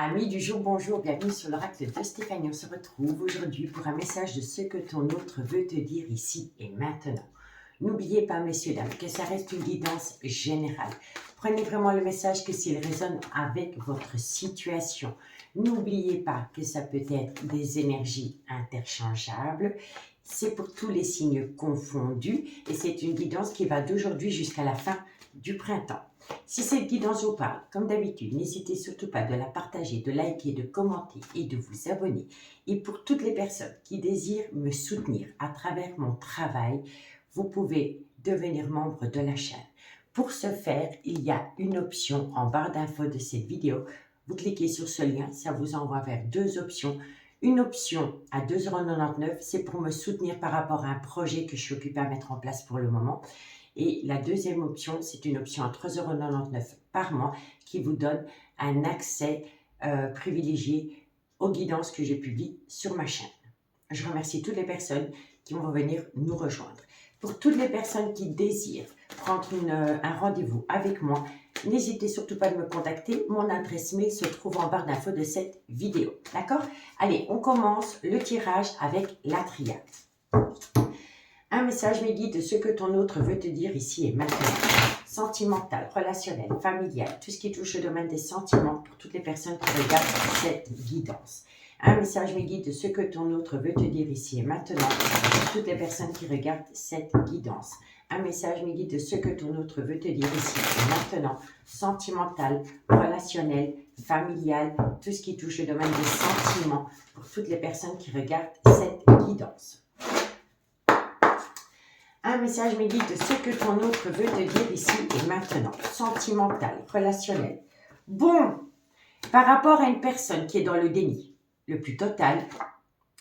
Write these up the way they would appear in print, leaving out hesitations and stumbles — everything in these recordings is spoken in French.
Amis du jour, bonjour, bienvenue sur l'oracle de Stéphanie. On se retrouve aujourd'hui pour un message de ce que ton autre veut te dire ici et maintenant. N'oubliez pas, messieurs, dames, que ça reste une guidance générale. Prenez vraiment le message que s'il résonne avec votre situation. N'oubliez pas que ça peut être des énergies interchangeables. C'est pour tous les signes confondus et c'est une guidance qui va d'aujourd'hui jusqu'à la fin du printemps. Si cette guidance vous parle, comme d'habitude, n'hésitez surtout pas de la partager, de liker, de commenter et de vous abonner. Et pour toutes les personnes qui désirent me soutenir à travers mon travail, vous pouvez devenir membre de la chaîne. Pour ce faire, il y a une option en barre d'infos de cette vidéo. Vous cliquez sur ce lien, ça vous envoie vers deux options. Une option à 2,99 €, c'est pour me soutenir par rapport à un projet que je suis occupée à mettre en place pour le moment. Et la deuxième option, c'est une option à 3,99 € par mois qui vous donne un accès privilégié aux guidances que je publie sur ma chaîne. Je remercie toutes les personnes qui vont venir nous rejoindre. Pour toutes les personnes qui désirent prendre un rendez-vous avec moi, n'hésitez surtout pas à me contacter. Mon adresse mail se trouve en barre d'infos de cette vidéo. D'accord? Allez, on commence le tirage avec la triade. Un message me guide de ce que ton autre veut te dire ici et maintenant. Sentimental, relationnel, familial, tout ce qui touche au domaine des sentiments pour toutes les personnes qui regardent cette guidance. Un message me guide de ce que ton autre veut te dire ici et maintenant pour toutes les personnes qui regardent cette guidance. Un message me guide de ce que ton autre veut te dire ici et maintenant. Sentimental, relationnel, familial, tout ce qui touche au domaine des sentiments pour toutes les personnes qui regardent cette guidance. Un message me guide de ce que ton autre veut te dire ici et maintenant. Sentimental, relationnel. Bon, par rapport à une personne qui est dans le déni, le plus total,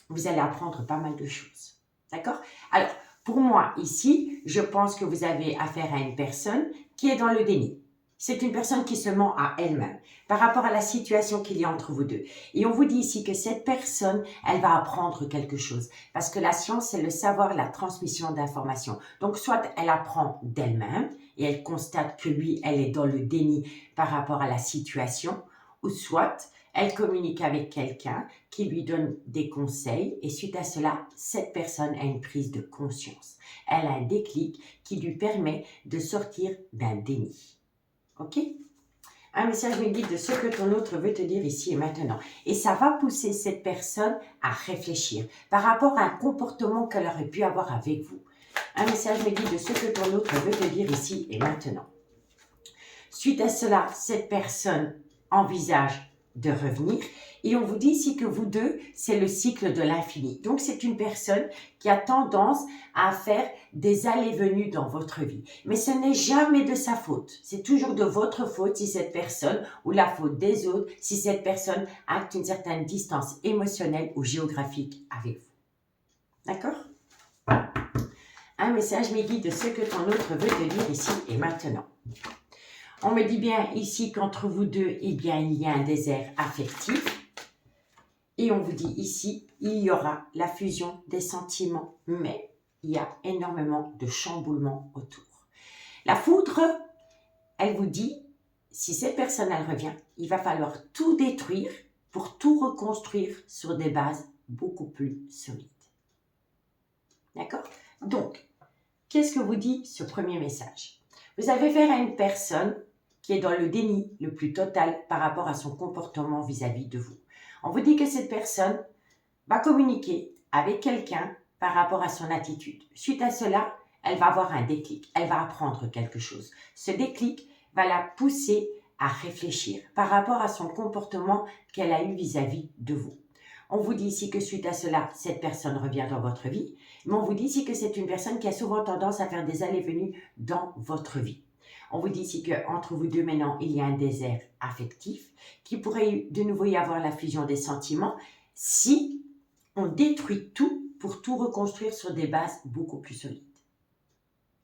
vous allez apprendre pas mal de choses. D'accord? Alors, pour moi, ici, je pense que vous avez affaire à une personne qui est dans le déni. C'est une personne qui se ment à elle-même par rapport à la situation qu'il y a entre vous deux. Et on vous dit ici que cette personne, elle va apprendre quelque chose. Parce que la science, c'est le savoir, la transmission d'informations. Donc, soit elle apprend d'elle-même et elle constate que lui, elle est dans le déni par rapport à la situation, ou soit elle communique avec quelqu'un qui lui donne des conseils et suite à cela, cette personne a une prise de conscience. Elle a un déclic qui lui permet de sortir d'un déni. Ok? Un message me guide de ce que ton autre veut te dire ici et maintenant. Et ça va pousser cette personne à réfléchir par rapport à un comportement qu'elle aurait pu avoir avec vous. Un message me guide de ce que ton autre veut te dire ici et maintenant. Suite à cela, cette personne envisage de revenir. Et on vous dit ici que vous deux, c'est le cycle de l'infini. Donc, c'est une personne qui a tendance à faire des allées-venues dans votre vie. Mais ce n'est jamais de sa faute. C'est toujours de votre faute si cette personne, ou la faute des autres, si cette personne a une certaine distance émotionnelle ou géographique avec vous. D'accord? Un message me guide de ce que ton autre veut te dire ici et maintenant. On me dit bien ici qu'entre vous deux, eh bien, il y a un désert affectif. Et on vous dit ici, il y aura la fusion des sentiments, mais il y a énormément de chamboulements autour. La foudre, elle vous dit, si cette personne, elle revient, il va falloir tout détruire pour tout reconstruire sur des bases beaucoup plus solides. D'accord? Donc, qu'est-ce que vous dit ce premier message? Vous avez affaire à une personne qui est dans le déni le plus total par rapport à son comportement vis-à-vis de vous. On vous dit que cette personne va communiquer avec quelqu'un par rapport à son attitude. Suite à cela, elle va avoir un déclic, elle va apprendre quelque chose. Ce déclic va la pousser à réfléchir par rapport à son comportement qu'elle a eu vis-à-vis de vous. On vous dit ici que suite à cela, cette personne revient dans votre vie, mais on vous dit ici que c'est une personne qui a souvent tendance à faire des allées-venues dans votre vie. On vous dit ici qu'entre vous deux maintenant, il y a un désert affectif, qui pourrait de nouveau y avoir la fusion des sentiments si on détruit tout pour tout reconstruire sur des bases beaucoup plus solides.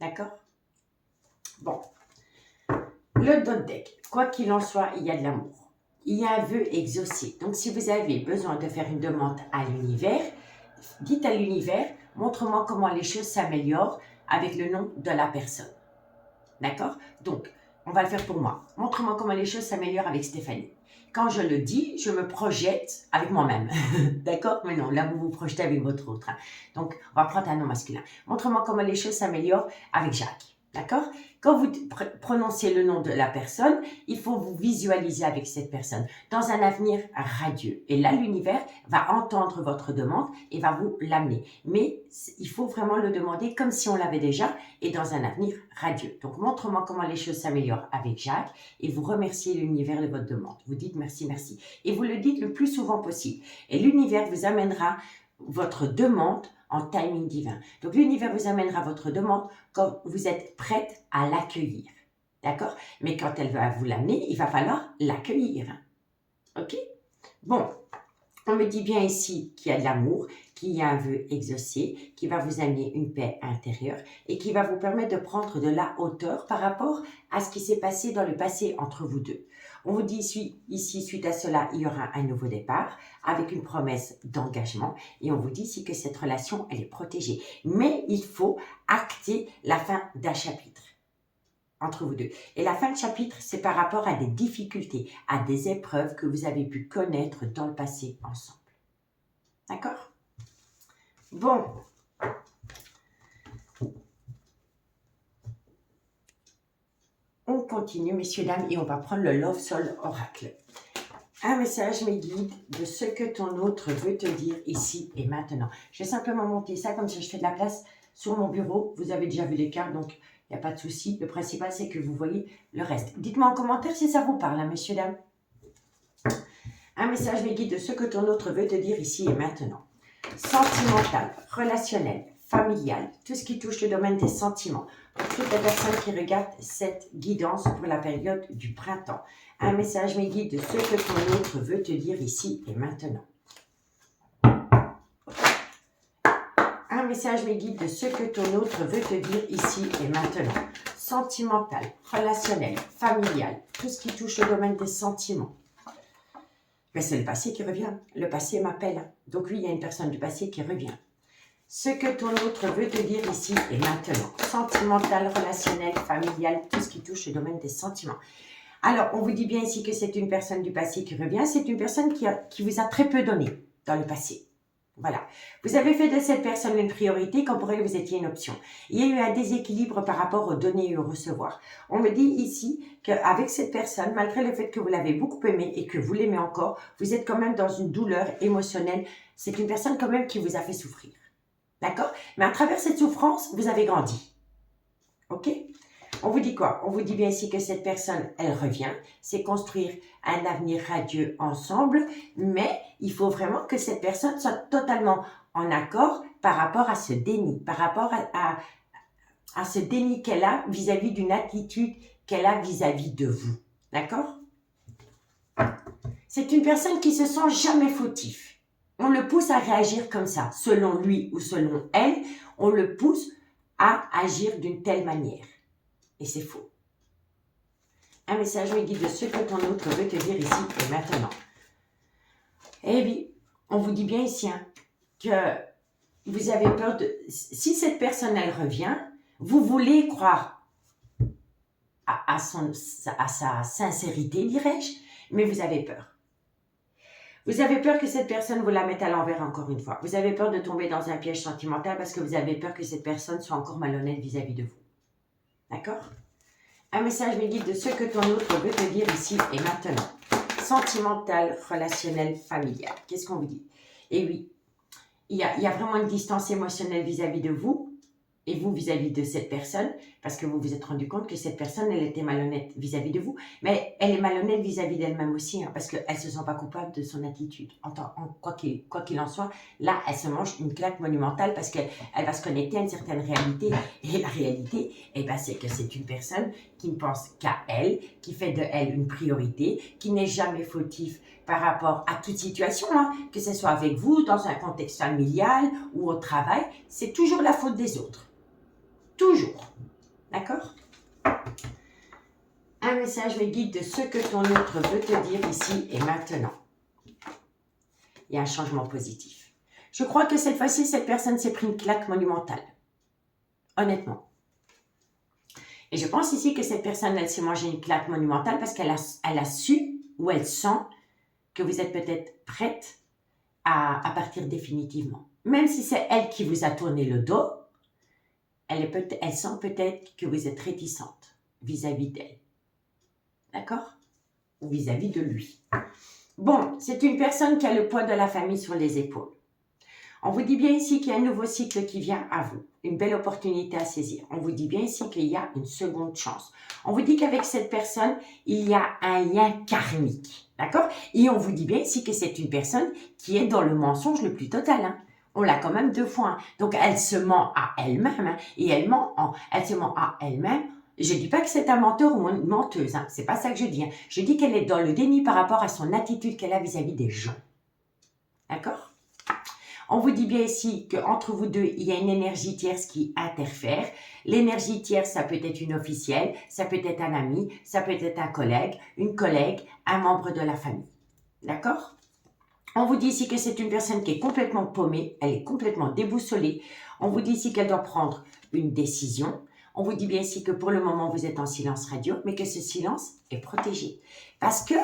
D'accord? Bon. Le dot deck, quoi qu'il en soit, il y a de l'amour. Il y a un vœu exaucé. Donc, si vous avez besoin de faire une demande à l'univers, dites à l'univers, montre-moi comment les choses s'améliorent avec le nom de la personne. D'accord? Donc, on va le faire pour moi. Montre-moi comment les choses s'améliorent avec Stéphanie. quand je le dis, je me projette avec moi-même. D'accord? Mais non, là, vous vous projetez avec votre autre. Hein. Donc, on va prendre un nom masculin. Montre-moi comment les choses s'améliorent avec Jacques. D'accord? Quand vous prononcez le nom de la personne, il faut vous visualiser avec cette personne dans un avenir radieux. Et là, l'univers va entendre votre demande et va vous l'amener. Mais il faut vraiment le demander comme si on l'avait déjà et dans un avenir radieux. Donc, montre-moi comment les choses s'améliorent avec Jacques et vous remerciez l'univers de votre demande. Vous dites merci, merci. Et vous le dites le plus souvent possible. Et l'univers vous amènera votre demande en timing divin. Donc, l'univers vous amènera votre demande quand vous êtes prête à l'accueillir. D'accord? Mais quand elle va vous l'amener, il va falloir l'accueillir. OK? Bon, on me dit bien ici qu'il y a de l'amour, qu'il y a un vœu exaucé, qui va vous amener une paix intérieure et qui va vous permettre de prendre de la hauteur par rapport à ce qui s'est passé dans le passé entre vous deux. On vous dit ici, suite à cela, il y aura un nouveau départ avec une promesse d'engagement et on vous dit ici que cette relation, elle est protégée. Mais il faut acter la fin d'un chapitre entre vous deux. Et la fin de chapitre, c'est par rapport à des difficultés, à des épreuves que vous avez pu connaître dans le passé ensemble. D'accord? Bon. On continue, messieurs, dames, et on va prendre le Love Soul Oracle. Un message, mes guides, de ce que ton autre veut te dire ici et maintenant. Je vais simplement monter ça, comme ça je fais de la place sur mon bureau. Vous avez déjà vu les cartes, donc il n'y a pas de souci. Le principal, c'est que vous voyez le reste. Dites-moi en commentaire si ça vous parle, hein, messieurs, dames. Un message, mes guides, de ce que ton autre veut te dire ici et maintenant. Sentimental, relationnel, familial, tout ce qui touche le domaine des sentiments. Pour toutes les personnes qui regardent cette guidance pour la période du printemps. Un message, mes guides, de ce que ton autre veut te dire ici et maintenant. Un message, mes guides, de ce que ton autre veut te dire ici et maintenant. Sentimental, relationnel, familial, tout ce qui touche le domaine des sentiments. Mais c'est le passé qui revient. Le passé m'appelle. Donc oui, il y a une personne du passé qui revient. Ce que ton autre veut te dire ici et maintenant. Sentimental, relationnel, familial, tout ce qui touche le domaine des sentiments. Alors, on vous dit bien ici que c'est une personne du passé qui revient. C'est une personne qui vous a très peu donné dans le passé. Voilà. Vous avez fait de cette personne une priorité quand pour elle vous étiez une option. Il y a eu un déséquilibre par rapport au donner et au recevoir. On me dit ici qu'avec cette personne, malgré le fait que vous l'avez beaucoup aimée et que vous l'aimez encore, vous êtes quand même dans une douleur émotionnelle. C'est une personne quand même qui vous a fait souffrir. D'accord? Mais à travers cette souffrance, vous avez grandi. OK? On vous dit quoi? On vous dit bien ici que cette personne, elle revient. C'est construire un avenir radieux ensemble. Mais il faut vraiment que cette personne soit totalement en accord par rapport à ce déni. Par rapport à ce déni qu'elle a vis-à-vis d'une attitude qu'elle a vis-à-vis de vous. D'accord? C'est une personne qui se sent jamais fautif. On le pousse à réagir comme ça. Selon lui ou selon elle, on le pousse à agir d'une telle manière. Et c'est faux. Un message me guide de ce que ton autre veut te dire ici et maintenant. Eh bien, on vous dit bien ici hein, que vous avez peur de... Si cette personne, elle revient, vous voulez croire à sa sincérité, dirais-je, mais vous avez peur. Vous avez peur que cette personne vous la mette à l'envers encore une fois. Vous avez peur de tomber dans un piège sentimental parce que vous avez peur que cette personne soit encore malhonnête vis-à-vis de vous. D'accord? Un message me guide de ce que ton autre veut te dire ici et maintenant. Sentimental, relationnel, familial. Qu'est-ce qu'on vous dit? Et oui, il y a vraiment une distance émotionnelle vis-à-vis de vous et vous vis-à-vis de cette personne parce que vous vous êtes rendu compte que cette personne, elle était malhonnête vis-à-vis de vous. Mais elle est malhonnête vis-à-vis d'elle-même aussi hein, parce qu'elle ne se sent pas coupable de son attitude. Quoi qu'il en soit, là, elle se mange une claque monumentale parce qu'elle va se connecter à une certaine réalité. Et la réalité, eh ben, c'est que c'est une personne qui ne pense qu'à elle, qui fait de elle une priorité, qui n'est jamais fautif par rapport à toute situation, hein, que ce soit avec vous, dans un contexte familial ou au travail, c'est toujours la faute des autres. Toujours. D'accord? Un message me guide de ce que ton autre veut te dire ici et maintenant. Il y a un changement positif. Je crois que cette fois-ci, cette personne s'est pris une claque monumentale. Honnêtement. Et je pense ici que cette personne, elle s'est mangé une claque monumentale parce qu'elle a su ou elle sent que vous êtes peut-être prête à partir définitivement. Même si c'est elle qui vous a tourné le dos, elle sent peut-être que vous êtes réticente vis-à-vis d'elle. D'accord? Ou vis-à-vis de lui. Bon, c'est une personne qui a le poids de la famille sur les épaules. On vous dit bien ici qu'il y a un nouveau cycle qui vient à vous, une belle opportunité à saisir. On vous dit bien ici qu'il y a une seconde chance. On vous dit qu'avec cette personne, il y a un lien karmique, d'accord? Et on vous dit bien ici que c'est une personne qui est dans le mensonge le plus total, hein. On l'a quand même 2 fois, hein. Donc elle se ment à elle-même, hein, et elle se ment à elle-même. Je ne dis pas que c'est un menteur ou une menteuse, hein. C'est pas ça que je dis, hein. Je dis qu'elle est dans le déni par rapport à son attitude qu'elle a vis-à-vis des gens. D'accord? On vous dit bien ici qu'entre vous deux, il y a une énergie tierce qui interfère. L'énergie tierce, ça peut être une officielle, ça peut être un ami, ça peut être un collègue, une collègue, un membre de la famille. D'accord? On vous dit ici que c'est une personne qui est complètement paumée, elle est complètement déboussolée. On vous dit ici qu'elle doit prendre une décision. On vous dit bien ici que pour le moment, vous êtes en silence radio, mais que ce silence est protégé. Parce que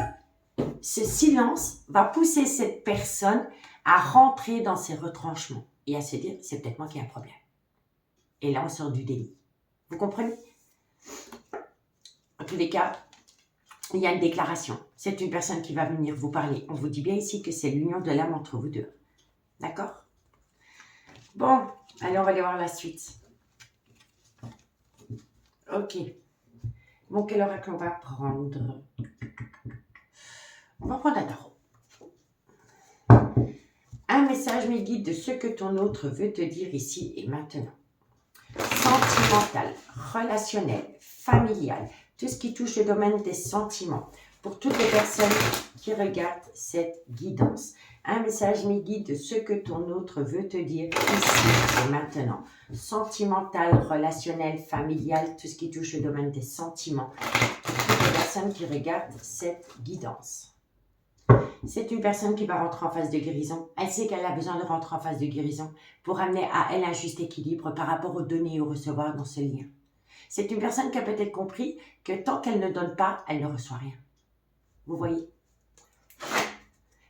ce silence va pousser cette personne à rentrer dans ses retranchements et à se dire, c'est peut-être moi qui ai un problème. Et là, on sort du déni. Vous comprenez? En tous les cas, il y a une déclaration. C'est une personne qui va venir vous parler. On vous dit bien ici que c'est l'union de l'âme entre vous deux. D'accord? Bon, allez, on va aller voir la suite. Ok. Bon, quel oracle on va prendre? On va prendre un tarot. Un message me guide de ce que ton autre veut te dire ici et maintenant. Sentimental, relationnel, familial, tout ce qui touche le domaine des sentiments. Pour toutes les personnes qui regardent cette guidance. Un message me guide de ce que ton autre veut te dire ici et maintenant. Sentimental, relationnel, familial, tout ce qui touche le domaine des sentiments. Pour toutes les personnes qui regardent cette guidance. C'est une personne qui va rentrer en phase de guérison. Elle sait qu'elle a besoin de rentrer en phase de guérison pour amener à elle un juste équilibre par rapport au donner et au recevoir dans ce lien. C'est une personne qui a peut-être compris que tant qu'elle ne donne pas, elle ne reçoit rien. Vous voyez?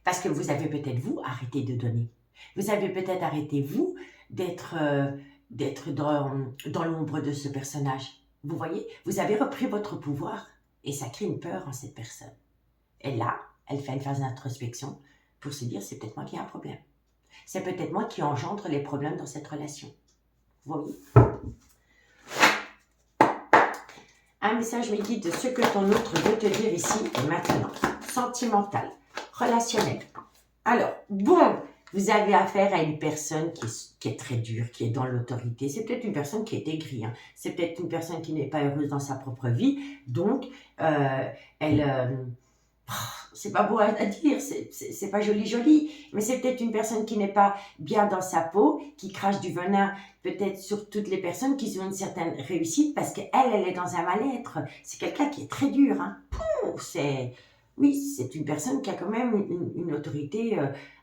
Parce que vous avez peut-être, vous, arrêté de donner. Vous avez peut-être arrêté, vous, d'être dans l'ombre de ce personnage. Vous voyez? Vous avez repris votre pouvoir et ça crée une peur en cette personne. Et là, elle fait une phase d'introspection pour se dire, c'est peut-être moi qui ai un problème. C'est peut-être moi qui engendre les problèmes dans cette relation. Vous voyez? Un message me guide de ce que ton autre veut te dire ici et maintenant. Sentimental, relationnel. Alors, bon, vous avez affaire à une personne qui est très dure, qui est dans l'autorité. C'est peut-être une personne qui est aigrie. Hein. C'est peut-être une personne qui n'est pas heureuse dans sa propre vie. Donc, c'est pas beau à dire, c'est pas joli, mais c'est peut-être une personne qui n'est pas bien dans sa peau, qui crache du venin peut-être sur toutes les personnes qui ont une certaine réussite parce qu'elle est dans un mal-être. C'est quelqu'un qui est très dur. Hein. C'est une personne qui a quand même une autorité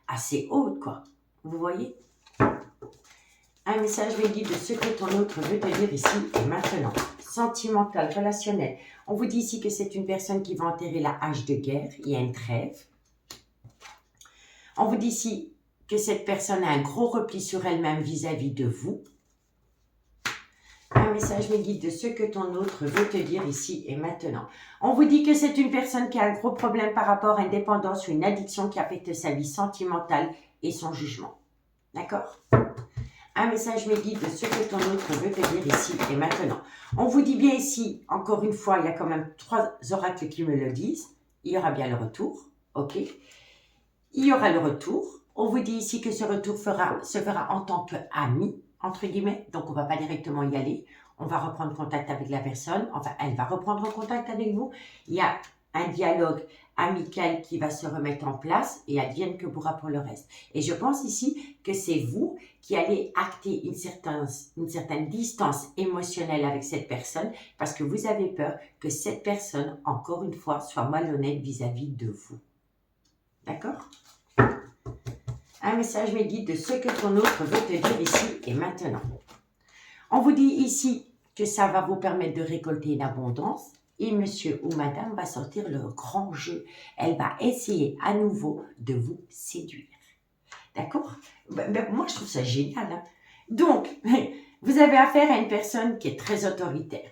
assez haute, quoi. Vous voyez? Un message me guide de ce que ton autre veut te dire ici et maintenant. Sentimental, relationnel. On vous dit ici que c'est une personne qui va enterrer la hache de guerre. Il y a une trêve. On vous dit ici que cette personne a un gros repli sur elle-même vis-à-vis de vous. Un message me guide de ce que ton autre veut te dire ici et maintenant. On vous dit que c'est une personne qui a un gros problème par rapport à une dépendance ou une addiction qui affecte sa vie sentimentale et son jugement. D'accord? Un message me guide de ce que ton autre veut te dire ici et maintenant. On vous dit bien ici, encore une fois, il y a quand même 3 oracles qui me le disent. Il y aura bien le retour, ok? Il y aura le retour. On vous dit ici que ce retour se fera en tant qu'ami, entre guillemets. Donc, on ne va pas directement y aller. On va reprendre contact avec la personne. Enfin, elle va reprendre contact avec vous. Il y a un dialogue amical qui va se remettre en place et advienne que pourra pour le reste. Et je pense ici que c'est vous qui allez acter une certaine distance émotionnelle avec cette personne parce que vous avez peur que cette personne, encore une fois, soit malhonnête vis-à-vis de vous. D'accord? Un message me guide de ce que ton autre veut te dire ici et maintenant. On vous dit ici que ça va vous permettre de récolter une abondance et monsieur ou madame va sortir le grand jeu. Elle va essayer à nouveau de vous séduire. D'accord? Moi, je trouve ça génial. Hein? Donc, vous avez affaire à une personne qui est très autoritaire.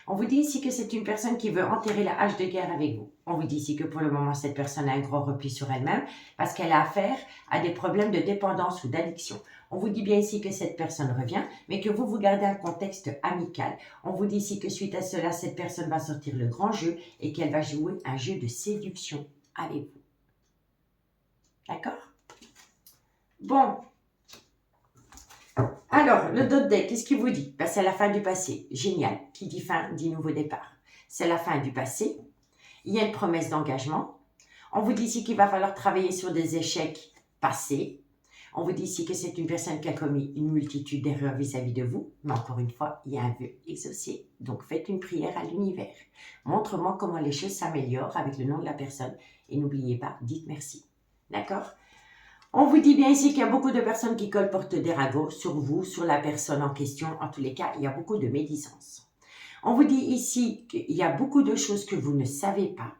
On vous dit ici que c'est une personne qui veut enterrer la hache de guerre avec vous. On vous dit ici que pour le moment, cette personne a un gros repli sur elle-même parce qu'elle a affaire à des problèmes de dépendance ou d'addiction. On vous dit bien ici que cette personne revient, mais que vous gardez un contexte amical. On vous dit ici que suite à cela, cette personne va sortir le grand jeu et qu'elle va jouer un jeu de séduction avec vous. D'accord? Bon. Alors, le dos de deck, qu'est-ce qu'il vous dit? Ben, c'est la fin du passé. Génial. Qui dit fin, dit nouveau départ. C'est la fin du passé. Il y a une promesse d'engagement. On vous dit ici qu'il va falloir travailler sur des échecs passés. On vous dit ici que c'est une personne qui a commis une multitude d'erreurs vis-à-vis de vous. Mais encore une fois, il y a un vœu exaucé. Donc, faites une prière à l'univers. Montre-moi comment les choses s'améliorent avec le nom de la personne. Et n'oubliez pas, dites merci. D'accord? On vous dit bien ici qu'il y a beaucoup de personnes qui colportent des ragots sur vous, sur la personne en question. En tous les cas, il y a beaucoup de médisance. On vous dit ici qu'il y a beaucoup de choses que vous ne savez pas.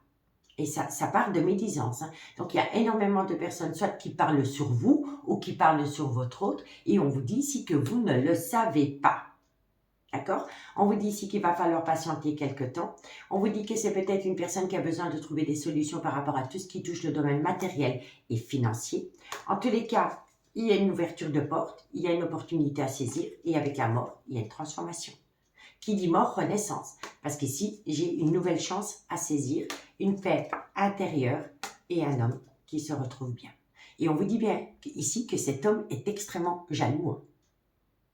Et ça part de médisance. Hein. Donc, il y a énormément de personnes, soit qui parlent sur vous ou qui parlent sur votre autre. Et on vous dit ici que vous ne le savez pas. D'accord? On vous dit ici qu'il va falloir patienter quelque temps. On vous dit que c'est peut-être une personne qui a besoin de trouver des solutions par rapport à tout ce qui touche le domaine matériel et financier. En tous les cas, il y a une ouverture de porte, il y a une opportunité à saisir et avec la mort, il y a une transformation. Qui dit mort, renaissance. Parce qu'ici, j'ai une nouvelle chance à saisir, une paix intérieure et un homme qui se retrouve bien. Et on vous dit bien ici que cet homme est extrêmement jaloux. Hein.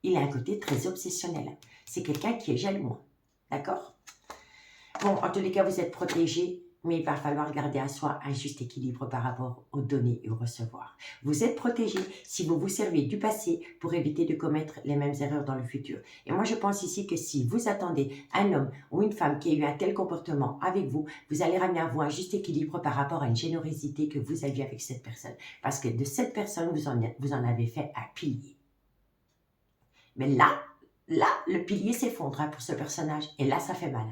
Il a un côté très obsessionnel. C'est quelqu'un qui est jaloux. D'accord? Bon, en tous les cas, vous êtes protégé, mais il va falloir garder à soi un juste équilibre par rapport aux données et au recevoir. Vous êtes protégé si vous vous servez du passé pour éviter de commettre les mêmes erreurs dans le futur. Et moi, je pense ici que si vous attendez un homme ou une femme qui a eu un tel comportement avec vous, vous allez ramener à vous un juste équilibre par rapport à une générosité que vous aviez avec cette personne. Parce que de cette personne, vous en avez fait un pilier. Mais là, le pilier s'effondre hein, pour ce personnage. Et là, ça fait mal.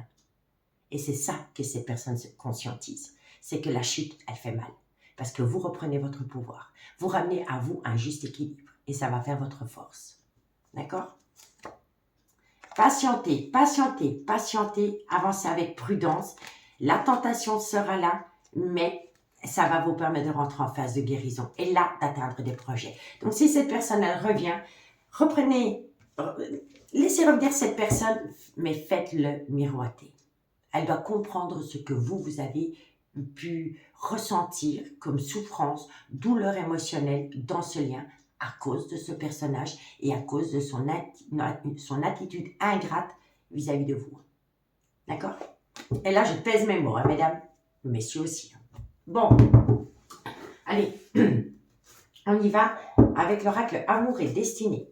Et c'est ça que ces personnes se conscientisent. C'est que la chute, elle fait mal. Parce que vous reprenez votre pouvoir. Vous ramenez à vous un juste équilibre. Et ça va faire votre force. D'accord? Patientez, patientez, patientez. Avancez avec prudence. La tentation sera là, mais ça va vous permettre de rentrer en phase de guérison. Et là, d'atteindre des projets. Donc, si cette personne, elle revient, reprenez... Laissez revenir cette personne, mais faites-le miroiter. Elle doit comprendre ce que vous avez pu ressentir comme souffrance, douleur émotionnelle dans ce lien à cause de ce personnage et à cause de son attitude ingrate vis-à-vis de vous. D'accord? Et là, je pèse mes mots, hein, mesdames, messieurs aussi. Bon, allez, on y va avec l'oracle Amour et Destinée.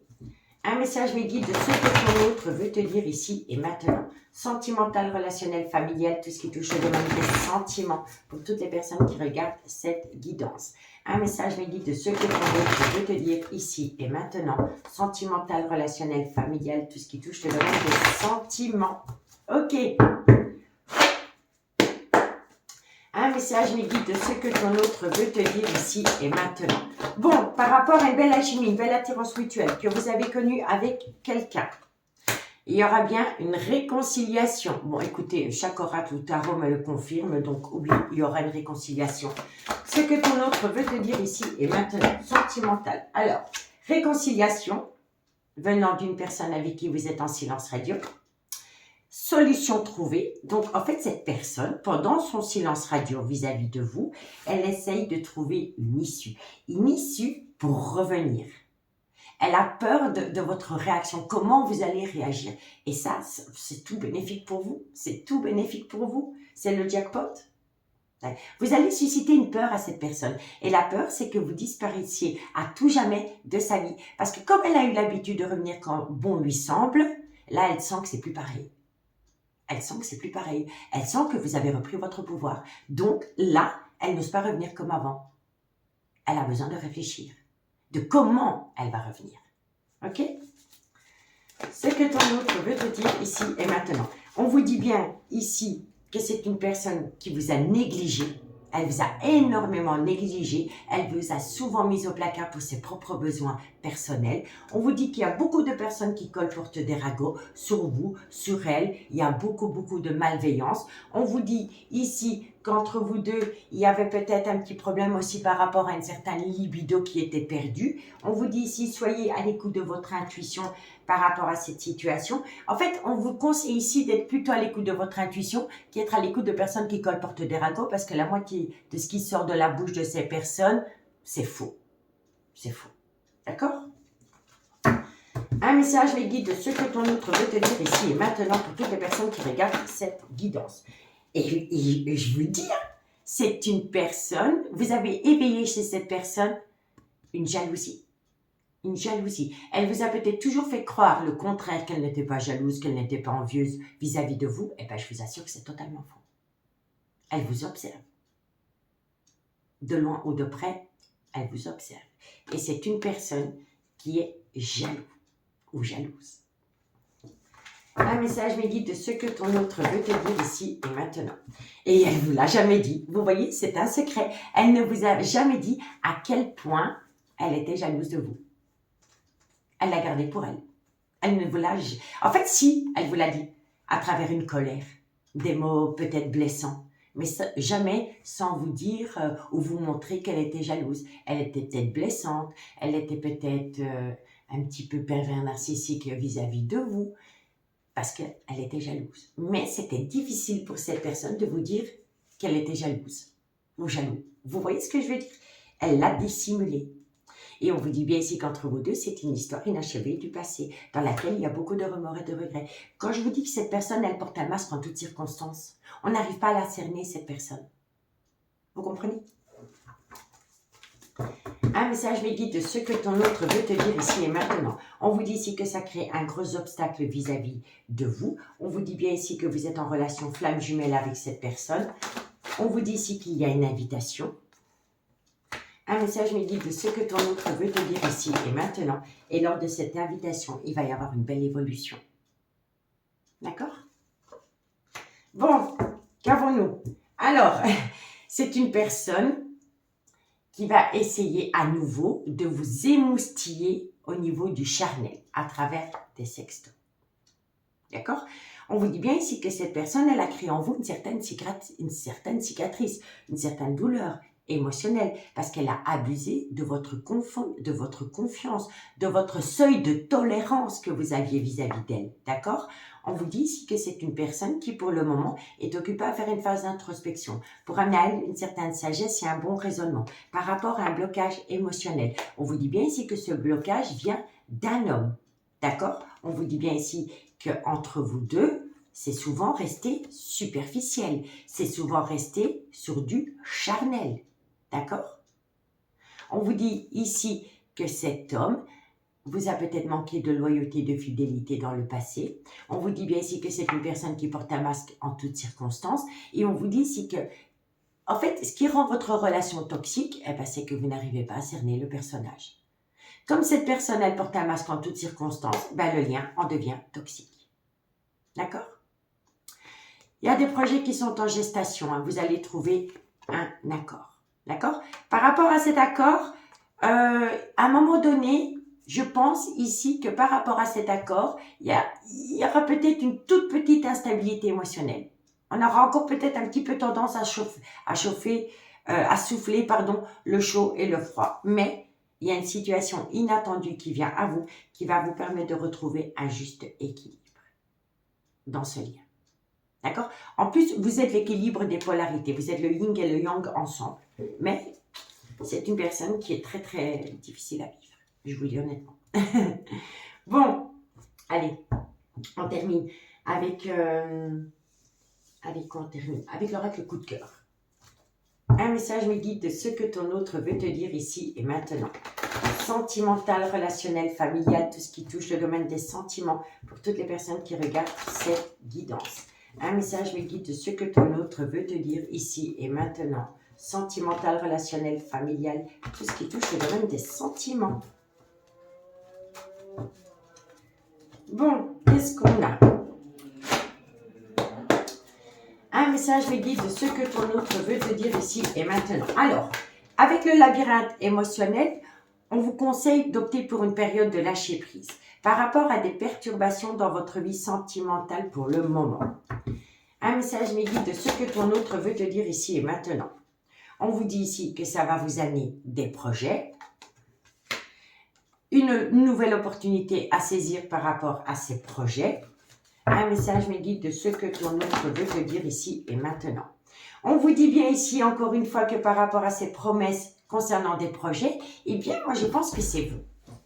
Un message me guide de ce que ton autre veut te dire ici et maintenant. Sentimental, relationnel, familial, tout ce qui touche au domaine des sentiments pour toutes les personnes qui regardent cette guidance. Un message me guide de ce que ton autre veut te dire ici et maintenant. Sentimental, relationnel, familial, tout ce qui touche le domaine des sentiments. Ok. Un message me guide de ce que ton autre veut te dire ici et maintenant. Bon, par rapport à une belle alchimie, une belle attirance mutuelle que vous avez connue avec quelqu'un, il y aura bien une réconciliation. Bon, écoutez, chaque oracle ou tarot me le confirme, donc oublie, il y aura une réconciliation. Ce que ton autre veut te dire ici et maintenant, sentimental. Alors, réconciliation venant d'une personne avec qui vous êtes en silence radio. Solution trouvée. Donc, en fait, cette personne, pendant son silence radio vis-à-vis de vous, elle essaye de trouver une issue. Une issue pour revenir. Elle a peur de votre réaction. Comment vous allez réagir? Et ça, c'est tout bénéfique pour vous. C'est tout bénéfique pour vous. C'est le jackpot. Vous allez susciter une peur à cette personne. Et la peur, c'est que vous disparaissiez à tout jamais de sa vie. Parce que comme elle a eu l'habitude de revenir quand bon lui semble, là, elle sent que c'est plus pareil. Elle sent que c'est plus pareil. Elle sent que vous avez repris votre pouvoir. Donc là, elle n'ose pas revenir comme avant. Elle a besoin de réfléchir. De comment elle va revenir. Ok? Ce que ton autre veut te dire ici et maintenant. On vous dit bien ici que c'est une personne qui vous a négligé. Elle vous a énormément négligé. Elle vous a souvent mis au placard pour ses propres besoins personnels. On vous dit qu'il y a beaucoup de personnes qui colportent des ragots sur vous, sur elle. Il y a beaucoup de malveillance. On vous dit ici qu'entre vous deux, il y avait peut-être un petit problème aussi par rapport à une certaine libido qui était perdue. On vous dit ici, soyez à l'écoute de votre intuition par rapport à cette situation. En fait, on vous conseille ici d'être plutôt à l'écoute de votre intuition qu'être à l'écoute de personnes qui colportent des ragots parce que la moitié de ce qui sort de la bouche de ces personnes, c'est faux. C'est faux. D'accord? Un message, les guides, de ce que ton autre veut te dire ici et maintenant pour toutes les personnes qui regardent cette guidance. Et je vous dis, c'est une personne, vous avez éveillé chez cette personne une jalousie. Une jalousie. Elle vous a peut-être toujours fait croire le contraire, qu'elle n'était pas jalouse, qu'elle n'était pas envieuse vis-à-vis de vous. Eh bien, je vous assure que c'est totalement faux. Elle vous observe. De loin ou de près, elle vous observe. Et c'est une personne qui est jaloux ou jalouse. Un message me guide de ce que ton autre veut te dire ici et maintenant. Et elle ne vous l'a jamais dit. Vous voyez, c'est un secret. Elle ne vous a jamais dit à quel point elle était jalouse de vous. Elle l'a gardé pour elle. Elle ne vous l'a... En fait, si, elle vous l'a dit, à travers une colère, des mots peut-être blessants, mais jamais sans vous dire ou vous montrer qu'elle était jalouse. Elle était peut-être blessante, elle était peut-être un petit peu pervers narcissique vis-à-vis de vous, parce qu'elle était jalouse. Mais c'était difficile pour cette personne de vous dire qu'elle était jalouse ou jaloux. Vous voyez ce que je veux dire? Elle l'a dissimulé. Et on vous dit bien ici qu'entre vous deux, c'est une histoire inachevée du passé, dans laquelle il y a beaucoup de remords et de regrets. Quand je vous dis que cette personne, elle porte un masque en toutes circonstances, on n'arrive pas à la cerner, cette personne. Vous comprenez? Un message me guide de ce que ton autre veut te dire ici et maintenant. On vous dit ici que ça crée un gros obstacle vis-à-vis de vous. On vous dit bien ici que vous êtes en relation flamme jumelle avec cette personne. On vous dit ici qu'il y a une invitation. Un message me guide de ce que ton autre veut te dire ici et maintenant. Et lors de cette invitation, il va y avoir une belle évolution. D'accord? Bon, qu'avons-nous? Alors, c'est une personne qui va essayer à nouveau de vous émoustiller au niveau du charnel à travers des sextos. D'accord? On vous dit bien ici que cette personne, elle a créé en vous une certaine cicatrice, une certaine douleur émotionnelle, parce qu'elle a abusé de votre confiance, de votre seuil de tolérance que vous aviez vis-à-vis d'elle. D'accord? On vous dit ici que c'est une personne qui, pour le moment, est occupée à faire une phase d'introspection pour amener à elle une certaine sagesse et un bon raisonnement par rapport à un blocage émotionnel. On vous dit bien ici que ce blocage vient d'un homme. D'accord? On vous dit bien ici qu'entre vous deux, c'est souvent resté superficiel. C'est souvent resté sur du charnel. D'accord? On vous dit ici que cet homme vous a peut-être manqué de loyauté, de fidélité dans le passé. On vous dit bien ici que c'est une personne qui porte un masque en toutes circonstances. Et on vous dit ici que, en fait, ce qui rend votre relation toxique, eh ben, c'est que vous n'arrivez pas à cerner le personnage. Comme cette personne, elle porte un masque en toutes circonstances, ben, le lien en devient toxique. D'accord? Il y a des projets qui sont en gestation. Hein. Vous allez trouver un accord. D'accord? Par rapport à cet accord, à un moment donné, je pense ici que par rapport à cet accord, il y aura peut-être une toute petite instabilité émotionnelle. On aura encore peut-être un petit peu tendance à souffler, le chaud et le froid. Mais il y a une situation inattendue qui vient à vous, qui va vous permettre de retrouver un juste équilibre dans ce lien. D'accord? En plus, vous êtes l'équilibre des polarités. Vous êtes le yin et le yang ensemble. Mais c'est une personne qui est très, très difficile à vivre. Je vous le dis honnêtement. Bon, allez, on termine avec quoi on termine? Avec l'oracle coup de cœur. Un message me guide de ce que ton autre veut te dire ici et maintenant. Sentimental, relationnel, familial, tout ce qui touche le domaine des sentiments pour toutes les personnes qui regardent cette guidance. Un message me guide de ce que ton autre veut te dire ici et maintenant. Sentimental, relationnel, familial, tout ce qui touche le domaine des sentiments. Bon, qu'est-ce qu'on a? Un message me guide de ce que ton autre veut te dire ici et maintenant. Alors, avec le labyrinthe émotionnel, on vous conseille d'opter pour une période de lâcher prise par rapport à des perturbations dans votre vie sentimentale pour le moment. Un message me guide de ce que ton autre veut te dire ici et maintenant. On vous dit ici que ça va vous amener des projets, une nouvelle opportunité à saisir par rapport à ces projets. Un message me guide de ce que ton autre veut te dire ici et maintenant. On vous dit bien ici, encore une fois, que par rapport à ces promesses concernant des projets, eh bien, moi, je pense que c'est vous.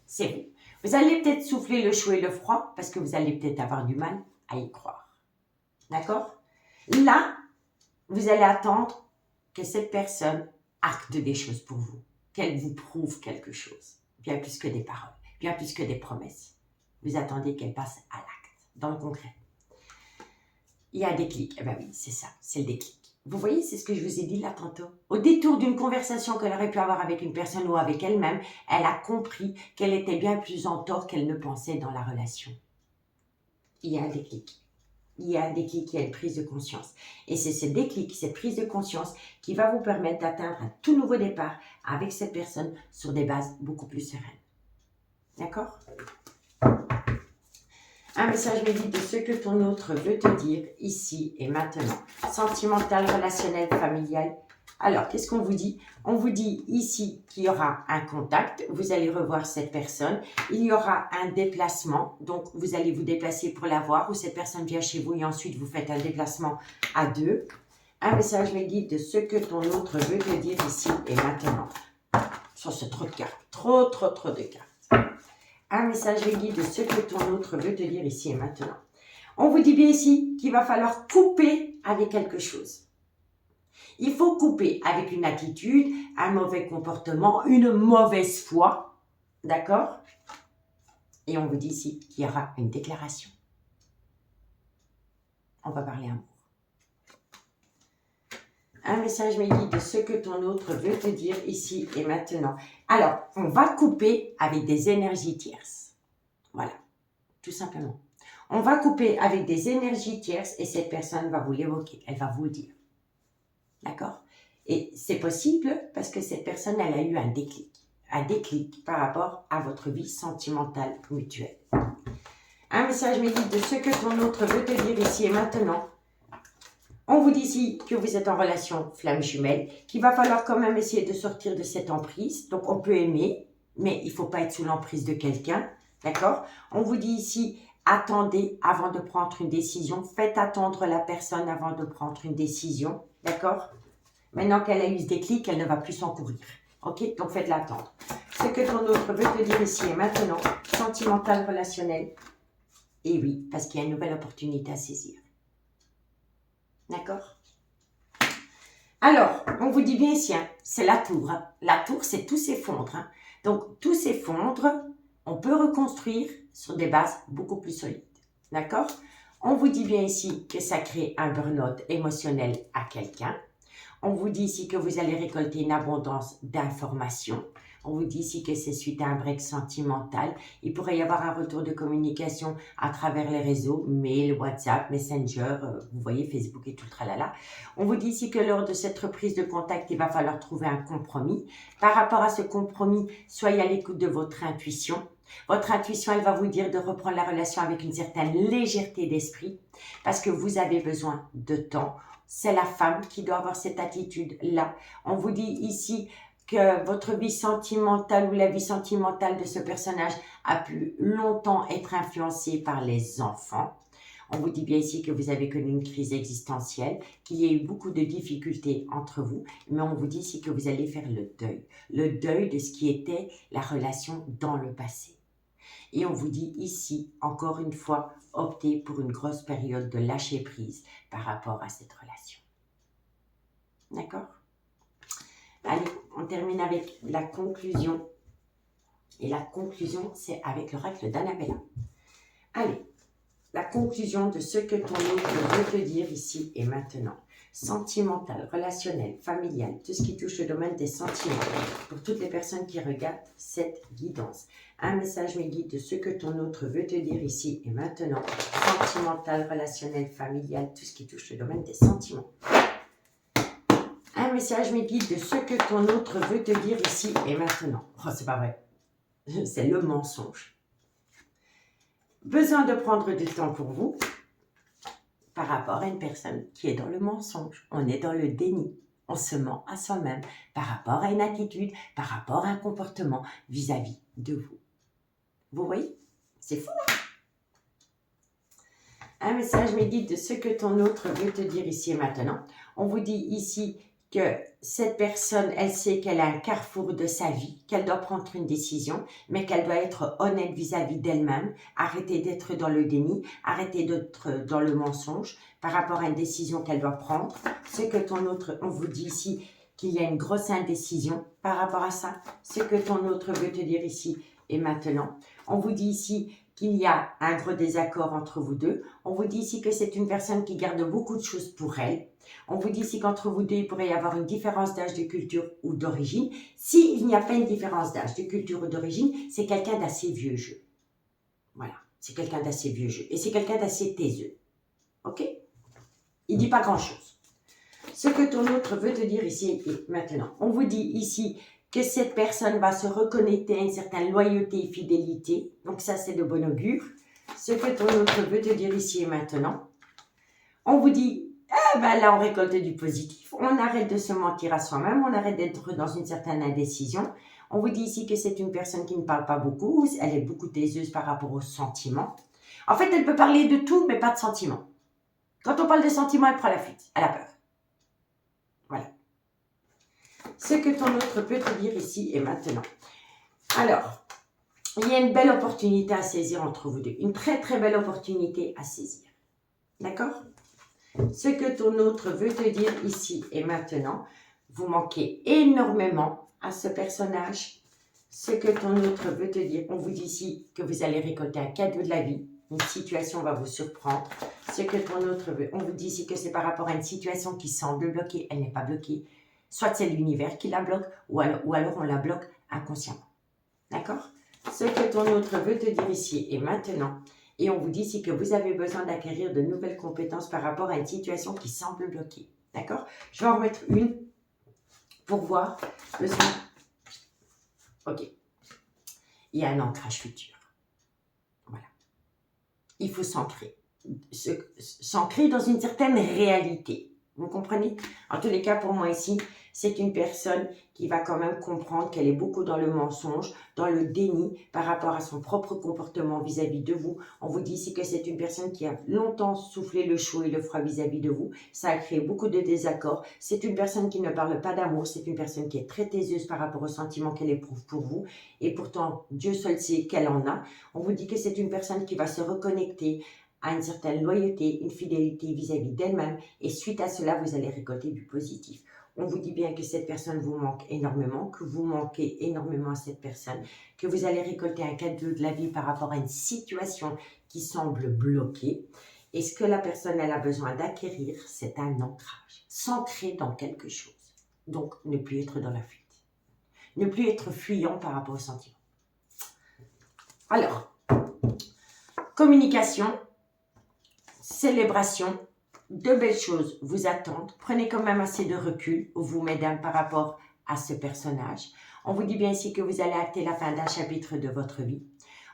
C'est vous. Vous allez peut-être souffler le chaud et le froid parce que vous allez peut-être avoir du mal à y croire. D'accord? Là, vous allez attendre que cette personne acte des choses pour vous, qu'elle vous prouve quelque chose, bien plus que des paroles, bien plus que des promesses. Vous attendez qu'elle passe à l'acte, dans le concret. Il y a un déclic. Eh bien oui, c'est ça, c'est le déclic. Vous voyez, c'est ce que je vous ai dit là tantôt. Au détour d'une conversation qu'elle aurait pu avoir avec une personne ou avec elle-même, elle a compris qu'elle était bien plus en tort qu'elle ne pensait dans la relation. Il y a un déclic. Il y a un déclic, il y a une prise de conscience. Et c'est ce déclic, cette prise de conscience qui va vous permettre d'atteindre un tout nouveau départ avec cette personne sur des bases beaucoup plus sereines. D'accord ? Un message me dit de ce que ton autre veut te dire ici et maintenant. Sentimental, relationnel, familial. Alors, qu'est-ce qu'on vous dit? On vous dit ici qu'il y aura un contact, vous allez revoir cette personne, il y aura un déplacement, donc vous allez vous déplacer pour la voir, ou cette personne vient chez vous et ensuite vous faites un déplacement à deux. Un message me dit de ce que ton autre veut te dire ici et maintenant. Ça, c'est trop de cartes, trop de cartes. Un message me guide de ce que ton autre veut te dire ici et maintenant. On vous dit bien ici qu'il va falloir couper avec quelque chose. Il faut couper avec une attitude, un mauvais comportement, une mauvaise foi. D'accord? Et on vous dit ici qu'il y aura une déclaration. On va parler amour. Un message me guide de ce que ton autre veut te dire ici et maintenant. Alors, on va couper avec des énergies tierces. Voilà, tout simplement. On va couper avec des énergies tierces et cette personne va vous l'évoquer, elle va vous le dire. D'accord? Et c'est possible parce que cette personne, elle a eu un déclic par rapport à votre vie sentimentale mutuelle. Un message me dit de ce que ton autre veut te dire ici et maintenant. On vous dit ici que vous êtes en relation flamme jumelle, qu'il va falloir quand même essayer de sortir de cette emprise. Donc, on peut aimer, mais il ne faut pas être sous l'emprise de quelqu'un. D'accord? On vous dit ici, attendez avant de prendre une décision. Faites attendre la personne avant de prendre une décision. D'accord? Maintenant qu'elle a eu ce déclic, elle ne va plus s'encourir. Ok? Donc, faites-la attendre. Ce que ton autre veut te dire ici et maintenant, sentimental, relationnel. Et oui, parce qu'il y a une nouvelle opportunité à saisir. D'accord? Alors, on vous dit bien ici, hein, c'est la tour. Hein. La tour, c'est tout s'effondre. Hein. Donc, tout s'effondre, on peut reconstruire sur des bases beaucoup plus solides. D'accord? On vous dit bien ici que ça crée un burn-out émotionnel à quelqu'un. On vous dit ici que vous allez récolter une abondance d'informations. On vous dit ici que c'est suite à un break sentimental. Il pourrait y avoir un retour de communication à travers les réseaux, mail, WhatsApp, Messenger, vous voyez, Facebook et tout le tralala. On vous dit ici que lors de cette reprise de contact, il va falloir trouver un compromis. Par rapport à ce compromis, soyez à l'écoute de votre intuition. Votre intuition, elle va vous dire de reprendre la relation avec une certaine légèreté d'esprit parce que vous avez besoin de temps. C'est la femme qui doit avoir cette attitude-là. On vous dit ici que votre vie sentimentale ou la vie sentimentale de ce personnage a pu longtemps être influencée par les enfants. On vous dit bien ici que vous avez connu une crise existentielle, qu'il y a eu beaucoup de difficultés entre vous, mais on vous dit ici que vous allez faire le deuil de ce qui était la relation dans le passé. Et on vous dit ici, encore une fois, optez pour une grosse période de lâcher prise par rapport à cette relation. D'accord? Allez, on termine avec la conclusion. Et la conclusion, c'est avec l'oracle d'Annabella. Allez, la conclusion de ce que ton autre veut te dire ici et maintenant. sentimental, relationnel, familial, tout ce qui touche le domaine des sentiments. Pour toutes les personnes qui regardent cette guidance. Un message me guide de ce que ton autre veut te dire ici et maintenant. Sentimental, relationnel, familial, tout ce qui touche le domaine des sentiments. Un message me guide de ce que ton autre veut te dire ici et maintenant. Oh, c'est pas vrai. C'est le mensonge. Besoin de prendre du temps pour vous par rapport à une personne qui est dans le mensonge. On est dans le déni. On se ment à soi-même par rapport à une attitude, par rapport à un comportement vis-à-vis de vous. Vous voyez? C'est fou, hein? Un message me guide de ce que ton autre veut te dire ici et maintenant. On vous dit ici que cette personne, elle sait qu'elle a un carrefour de sa vie, qu'elle doit prendre une décision, mais qu'elle doit être honnête vis-à-vis d'elle-même, arrêter d'être dans le déni, arrêter d'être dans le mensonge par rapport à une décision qu'elle doit prendre. Ce que ton autre, on vous dit ici qu'il y a une grosse indécision par rapport à ça. Ce que ton autre veut te dire ici et maintenant. On vous dit ici qu'il y a un gros désaccord entre vous deux. On vous dit ici que c'est une personne qui garde beaucoup de choses pour elle. On vous dit ici qu'entre vous deux, il pourrait y avoir une différence d'âge, de culture ou d'origine. S'il n'y a pas une différence d'âge, de culture ou d'origine, c'est quelqu'un d'assez vieux jeu. Voilà, c'est quelqu'un d'assez vieux jeu. Et c'est quelqu'un d'assez taiseux. Ok? Il ne dit pas grand-chose. Ce que ton autre veut te dire ici et maintenant. On vous dit ici que cette personne va se reconnecter à une certaine loyauté et fidélité. Donc ça, c'est de bon augure. Ce que ton autre veut te dire ici et maintenant. On vous dit, là, on récolte du positif. On arrête de se mentir à soi-même. On arrête d'être dans une certaine indécision. On vous dit ici que c'est une personne qui ne parle pas beaucoup. Elle est beaucoup taiseuse par rapport aux sentiments. En fait, elle peut parler de tout, mais pas de sentiments. Quand on parle de sentiments, elle prend la fuite. Elle a peur. Voilà. Ce que ton autre peut te dire ici et maintenant. Alors, il y a une belle opportunité à saisir entre vous deux. Une très très belle opportunité à saisir. D'accord? Ce que ton autre veut te dire ici et maintenant, vous manquez énormément à ce personnage. Ce que ton autre veut te dire, on vous dit ici que vous allez récolter un cadeau de la vie. Une situation va vous surprendre. Ce que ton autre veut, on vous dit ici que c'est par rapport à une situation qui semble bloquée. Elle n'est pas bloquée. Soit c'est l'univers qui la bloque, ou alors on la bloque inconsciemment. D'accord? Ce que ton autre veut te dire ici et maintenant, et on vous dit ici que vous avez besoin d'acquérir de nouvelles compétences par rapport à une situation qui semble bloquée. D'accord? Je vais en remettre une pour voir le son. Ok. Il y a un ancrage futur. Voilà. Il faut s'ancrer. S'ancrer dans une certaine réalité. Vous comprenez? En tous les cas, pour moi ici, c'est une personne qui va quand même comprendre qu'elle est beaucoup dans le mensonge, dans le déni par rapport à son propre comportement vis-à-vis de vous. On vous dit ici que c'est une personne qui a longtemps soufflé le chaud et le froid vis-à-vis de vous. Ça a créé beaucoup de désaccords. C'est une personne qui ne parle pas d'amour. C'est une personne qui est très taiseuse par rapport aux sentiments qu'elle éprouve pour vous. Et pourtant, Dieu seul sait qu'elle en a. On vous dit que c'est une personne qui va se reconnecter à une certaine loyauté, une fidélité vis-à-vis d'elle-même. Et suite à cela, vous allez récolter du positif. On vous dit bien que cette personne vous manque énormément, que vous manquez énormément à cette personne, que vous allez récolter un cadeau de la vie par rapport à une situation qui semble bloquée. Et ce que la personne elle a besoin d'acquérir, c'est un ancrage, s'ancrer dans quelque chose. Donc, ne plus être dans la fuite. Ne plus être fuyant par rapport aux sentiments. Alors, communication, célébration, de belles choses vous attendent. Prenez quand même assez de recul, vous, mesdames, par rapport à ce personnage. On vous dit bien ici que vous allez acter la fin d'un chapitre de votre vie.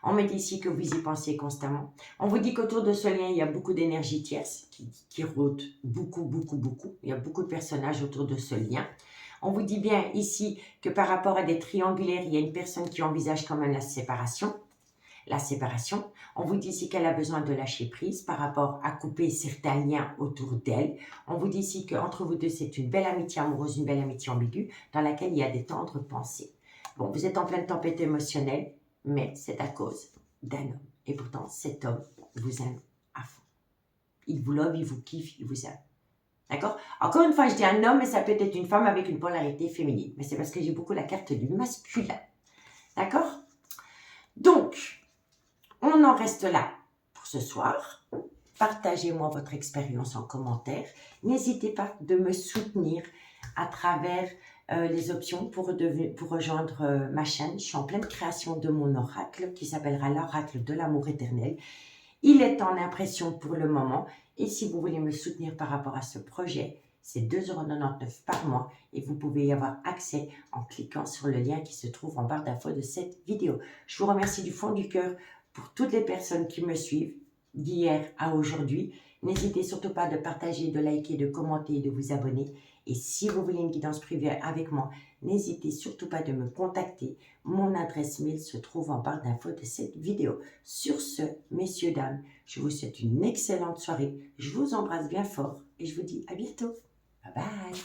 On me dit ici que vous y pensez constamment. On vous dit qu'autour de ce lien, il y a beaucoup d'énergie tierce qui rôde beaucoup, beaucoup, beaucoup. Il y a beaucoup de personnages autour de ce lien. On vous dit bien ici que par rapport à des triangulaires, il y a une personne qui envisage quand même la séparation. On vous dit ici qu'elle a besoin de lâcher prise par rapport à couper certains liens autour d'elle. On vous dit ici qu'entre vous deux, c'est une belle amitié amoureuse, une belle amitié ambiguë dans laquelle il y a des tendres pensées. Bon, vous êtes en pleine tempête émotionnelle, mais c'est à cause d'un homme. Et pourtant, cet homme vous aime à fond. Il vous love, il vous kiffe, il vous aime. D'accord? Encore une fois, je dis un homme, mais ça peut être une femme avec une polarité féminine. Mais c'est parce que j'ai beaucoup la carte du masculin. D'accord? Donc, on en reste là pour ce soir. Partagez-moi votre expérience en commentaire. N'hésitez pas de me soutenir à travers les options pour rejoindre ma chaîne. Je suis en pleine création de mon oracle qui s'appellera l'oracle de l'amour éternel. Il est en impression pour le moment et si vous voulez me soutenir par rapport à ce projet, c'est 2,99 € par mois et vous pouvez y avoir accès en cliquant sur le lien qui se trouve en barre d'infos de cette vidéo. Je vous remercie du fond du cœur pour toutes les personnes qui me suivent d'hier à aujourd'hui. N'hésitez surtout pas de partager, de liker, de commenter et de vous abonner. Et si vous voulez une guidance privée avec moi, n'hésitez surtout pas de me contacter. Mon adresse mail se trouve en barre d'infos de cette vidéo. Sur ce, messieurs, dames, je vous souhaite une excellente soirée. Je vous embrasse bien fort et je vous dis à bientôt. Bye bye.